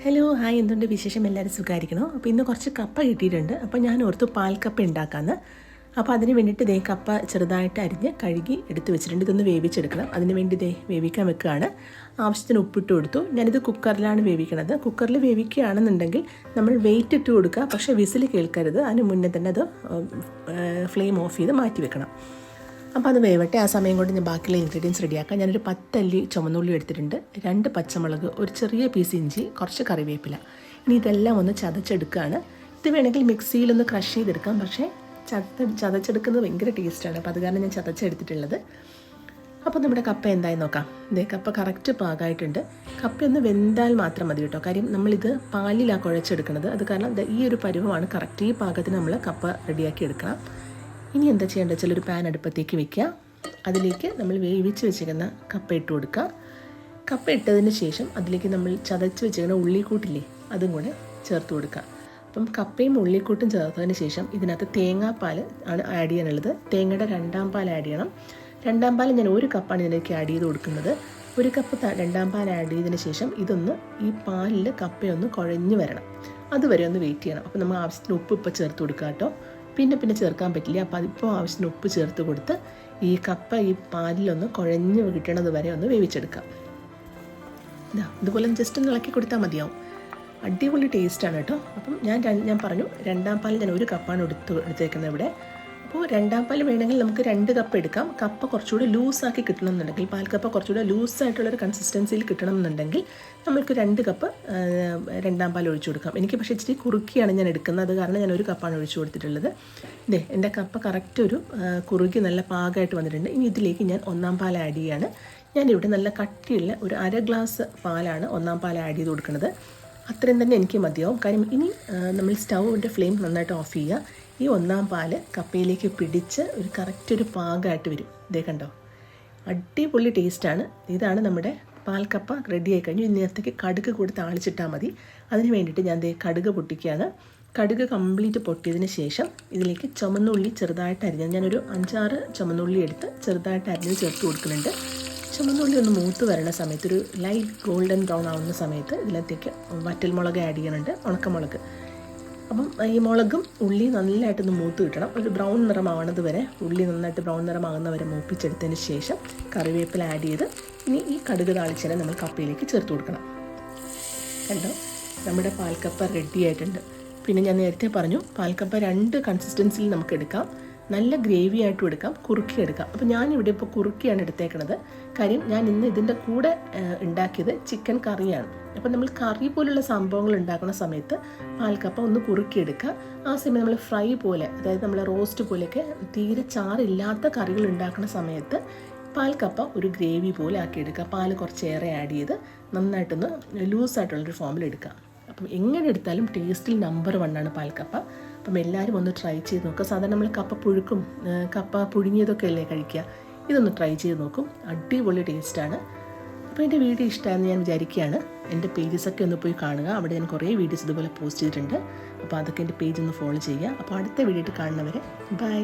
Hello hi, എന്തുണ്ട് വിശേഷം? എല്ലാവരും സുഖമായിരിക്കണോ? അപ്പോൾ ഇന്ന് കുറച്ച് കപ്പ കിട്ടിയിട്ടുണ്ട്. അപ്പോൾ ഞാൻ ഓർത്തു പാൽക്കപ്പ ഉണ്ടാക്കാമെന്ന്. അപ്പോൾ അതിന് വേണ്ടിയിട്ട് ദേ കപ്പ ചെറുതായിട്ട് അരിഞ്ഞ് കഴുകി എടുത്ത് വെച്ചിട്ടുണ്ട്. ഇതൊന്ന് വേവിച്ചെടുക്കണം. അതിന് വേണ്ടി ദേ വേവിക്കാൻ വെക്കുകയാണ്. ആവശ്യത്തിന് ഉപ്പിട്ട് കൊടുത്തു. ഞാനിത് കുക്കറിലാണ് വേവിക്കണത്. കുക്കറിൽ വേവിക്കുകയാണെന്നുണ്ടെങ്കിൽ നമ്മൾ വെയിറ്റ് ഇട്ട് കൊടുക്കുക, പക്ഷേ വിസിൽ കേൾക്കരുത്. അതിന് മുന്നേ തന്നെ അത് ഫ്ലെയിം ഓഫ് ചെയ്ത് മാറ്റി വെക്കണം. അപ്പോൾ അത് വേവട്ടെ. ആ സമയം കൊണ്ട് ഞാൻ ബാക്കിയുള്ള ഇൻഗ്രീഡിയൻസ് റെഡിയാക്കാം. ഞാനൊരു 10 അല്ലി ചുമന്നുള്ളി എടുത്തിട്ടുണ്ട്, 2 പച്ചമുളക്, ഒരു ചെറിയ പീസ് ഇഞ്ചി, കുറച്ച് കറിവേപ്പില. ഇനി ഇതെല്ലാം ഒന്ന് ചതച്ചെടുക്കുകയാണ്. ഇത് വേണമെങ്കിൽ മിക്സിയിലൊന്ന് ക്രഷ് ചെയ്തെടുക്കാം, പക്ഷേ ചതച്ചെടുക്കുന്നത് ഭയങ്കര ടേസ്റ്റാണ്. അപ്പോൾ അത് കാരണം ഞാൻ ചതച്ചെടുത്തിട്ടുള്ളത്. അപ്പോൾ നമ്മുടെ കപ്പ എന്തായി നോക്കാം. ഇതേ കപ്പ കറക്റ്റ് പാകമായിട്ടുണ്ട്. കപ്പ ഒന്ന് വെന്താൽ മാത്രം മതി കേട്ടോ. കാര്യം നമ്മളിത് പാലിലാണ് കുഴച്ചെടുക്കുന്നത്. അത് കാരണം ഈ ഒരു പരുവമാണ് കറക്റ്റ്. ഈ പാകത്തിന് നമ്മൾ കപ്പ റെഡിയാക്കി എടുക്കണം. ഇനി എന്താ ചെയ്യേണ്ടത് വെച്ചാൽ ഒരു പാൻ അടുപ്പത്തേക്ക് വെക്കുക. അതിലേക്ക് നമ്മൾ വേവിച്ച് വെച്ചിരിക്കുന്ന കപ്പ ഇട്ട് കൊടുക്കുക. കപ്പ ഇട്ടതിന് ശേഷം അതിലേക്ക് നമ്മൾ ചതച്ച് വെച്ചിരിക്കുന്ന ഉള്ളിക്കൂട്ടില്ലേ, അതും കൂടെ ചേർത്ത് കൊടുക്കുക. അപ്പം കപ്പയും ഉള്ളിക്കൂട്ടും ചേർത്തതിന് ശേഷം ഇതിനകത്ത് തേങ്ങാപ്പാൽ ആണ് ആഡ് ചെയ്യാനുള്ളത്. തേങ്ങയുടെ 2ാം പാൽ ആഡ് ചെയ്യണം. 2ാം പാൽ ഞാൻ 1 കപ്പാണ് ഇതിലേക്ക് ആഡ് ചെയ്ത് കൊടുക്കുന്നത്. 1 കപ്പ് 2ാം പാൽ ആഡ് ചെയ്തതിന് ശേഷം ഇതൊന്ന് ഈ പാലിൽ കപ്പയൊന്ന് കുഴഞ്ഞ് വരണം. അതുവരെ ഒന്ന് വെയിറ്റ് ചെയ്യണം. അപ്പോൾ നമ്മൾ ആവശ്യത്തിന് ഉപ്പ് ഇപ്പോൾ ചേർത്ത് കൊടുക്കുക കേട്ടോ. പിന്നെ ചേർക്കാൻ പറ്റില്ല. അപ്പോൾ അതിപ്പോൾ ആവശ്യത്തിന് ഉപ്പ് ചേർത്ത് കൊടുത്ത് ഈ കപ്പ ഈ പാലിലൊന്ന് കുഴഞ്ഞ് കിട്ടണത് വരെ ഒന്ന് വേവിച്ചെടുക്കാം. ഇതുപോലെ ജസ്റ്റ് ഒന്ന് ഇളക്കി കൊടുത്താൽ മതിയാവും. അടിപൊളി ടേസ്റ്റാണ് കേട്ടോ. അപ്പം ഞാൻ പറഞ്ഞു 2ാം പാൽ ഞാൻ 1 കപ്പാണ് എടുത്തേക്കുന്നത് ഇവിടെ. അപ്പോൾ 2ാം പാൽ വേണമെങ്കിൽ നമുക്ക് 2 കപ്പ് എടുക്കാം. കപ്പ കുറച്ചുകൂടി ലൂസാക്കി കിട്ടണമെന്നുണ്ടെങ്കിൽ, പാൽക്കപ്പ കുറച്ചുകൂടി ലൂസായിട്ടുള്ളൊരു കൺസിസ്റ്റൻസിയിൽ കിട്ടണമെന്നുണ്ടെങ്കിൽ നമ്മൾക്ക് 2 കപ്പ് 2ാം പാൽ ഒഴിച്ചു കൊടുക്കാം. എനിക്ക് പക്ഷേ ഇച്ചിരി കുറുക്കിയാണ് ഞാൻ എടുക്കുന്നത്. അത് കാരണം ഞാൻ 1 കപ്പാണ് ഒഴിച്ചു കൊടുത്തിട്ടുള്ളത്. ഇതേ എൻ്റെ കപ്പ കറക്റ്റ് ഒരു കുറുകി നല്ല പാകമായിട്ട് വന്നിട്ടുണ്ട്. ഇനി ഇതിലേക്ക് ഞാൻ 1ാം പാൽ ആഡ് ചെയ്യുകയാണ്. ഞാനിവിടെ നല്ല കട്ടിയുള്ള ഒരു 1/2 ഗ്ലാസ് പാലാണ് 1ാം പാൽ ആഡ് ചെയ്ത് കൊടുക്കുന്നത്. അത്രയും തന്നെ എനിക്ക് മതിയാവും. കാര്യം ഇനി നമ്മൾ സ്റ്റൗവിൻ്റെ ഫ്ലെയിം നന്നായിട്ട് ഓഫ് ചെയ്യുക. ഈ 1ാം പാൽ കപ്പയിലേക്ക് പിടിച്ച് ഒരു കറക്റ്റ് ഒരു പാകമായിട്ട് വരും. ഇതേ കണ്ടോ, അടിപൊളി ടേസ്റ്റാണ്. ഇതാണ് നമ്മുടെ പാൽക്കപ്പ റെഡി ആയി കഴിഞ്ഞു. ഇതിനകത്തേക്ക് കടുക് കൂടി താളിച്ചിട്ടാൽ മതി. അതിന് വേണ്ടിയിട്ട് ഞാൻ കടുക് പൊട്ടിക്കുകയാണ്. കടുക് കംപ്ലീറ്റ് പൊട്ടിയതിന് ശേഷം ഇതിലേക്ക് ചുമന്നുള്ളി ചെറുതായിട്ട് അരിഞ്ഞത്, ഞാനൊരു 5-6 ചുമന്നുള്ളി എടുത്ത് ചെറുതായിട്ട് അരിഞ്ഞ് ചേർത്ത് കൊടുക്കുന്നുണ്ട്. ചുമന്നുള്ളി ഒന്ന് മൂത്ത് വരണ സമയത്ത്, ഒരു ലൈറ്റ് ഗോൾഡൻ ബ്രൗൺ ആവുന്ന സമയത്ത് ഇതിനകത്തേക്ക് വറ്റൽമുളക് ആഡ് ചെയ്യുന്നുണ്ട്, ഉണക്കമുളക്. അപ്പം ഈ മുളകും ഉള്ളി നല്ലതായിട്ടൊന്ന് മൂത്ത് കിട്ടണം. ഒരു ബ്രൗൺ നിറമാവണത് വരെ, ഉള്ളി നന്നായിട്ട് ബ്രൗൺ നിറമാകുന്ന വരെ മൂപ്പിച്ചെടുത്തതിന് ശേഷം കറിവേപ്പില ആഡ് ചെയ്ത് ഇനി ഈ കടുക് താളിച്ചതിനെ നമ്മൾ കപ്പയിലേക്ക് ചേർത്ത് കൊടുക്കണം. കണ്ടോ, നമ്മുടെ പാൽക്കപ്പ റെഡി ആയിട്ടുണ്ട്. പിന്നെ ഞാൻ നേരത്തെ പറഞ്ഞു പാൽക്കപ്പ 2 കൺസിസ്റ്റൻസിയിൽ നമുക്ക് എടുക്കാം. നല്ല ഗ്രേവി ആയിട്ടും എടുക്കാം, കുറുക്കിയെടുക്കാം. അപ്പോൾ ഞാനിവിടെ ഇപ്പോൾ കുറുക്കിയാണ് എടുത്തേക്കണത്. കാര്യം ഞാൻ ഇന്ന് ഇതിൻ്റെ കൂടെ ഉണ്ടാക്കിയത് ചിക്കൻ കറിയാണ്. അപ്പോൾ നമ്മൾ കറി പോലുള്ള സംഭവങ്ങൾ ഉണ്ടാക്കുന്ന സമയത്ത് പാൽക്കപ്പ ഒന്ന് കുറുക്കിയെടുക്കുക. ആ സമയം നമ്മൾ ഫ്രൈ പോലെ, അതായത് നമ്മൾ റോസ്റ്റ് പോലെയൊക്കെ തീരെ ചാറില്ലാത്ത കറികൾ ഉണ്ടാക്കുന്ന സമയത്ത് പാൽക്കപ്പ ഒരു ഗ്രേവി പോലെ ആക്കിയെടുക്കുക. പാൽ കുറച്ചേറെ ആഡ് ചെയ്ത് നന്നായിട്ടൊന്ന് ലൂസായിട്ടുള്ളൊരു ഫോമിൽ എടുക്കുക. അപ്പം എങ്ങനെ എടുത്താലും ടേസ്റ്റിൽ നമ്പർ 1 ആണ് പാൽക്കപ്പ. അപ്പം എല്ലാവരും ഒന്ന് ട്രൈ ചെയ്ത് നോക്കുക. സാധാരണ നമ്മൾ കപ്പ പുഴുക്കും കപ്പ പുഴുങ്ങിയതൊക്കെ അല്ലേ കഴിക്കുക. ഇതൊന്ന് ട്രൈ ചെയ്ത് നോക്കും, അടിപൊളി ടേസ്റ്റാണ്. അപ്പോൾ എൻ്റെ വീഡിയോ ഇഷ്ടമായെന്ന് ഞാൻ വിചാരിക്കുകയാണ്. എൻ്റെ പേജസൊക്കെ ഒന്ന് പോയി കാണുക. അവിടെ ഞാൻ കുറേ വീഡിയോസ് ഇതുപോലെ പോസ്റ്റ് ചെയ്തിട്ടുണ്ട്. അപ്പോൾ അതൊക്കെ എൻ്റെ പേജ് ഒന്ന് ഫോളോ ചെയ്യുക. അപ്പോൾ അടുത്ത വീഡിയോ കാണുന്നവരെ ബൈ.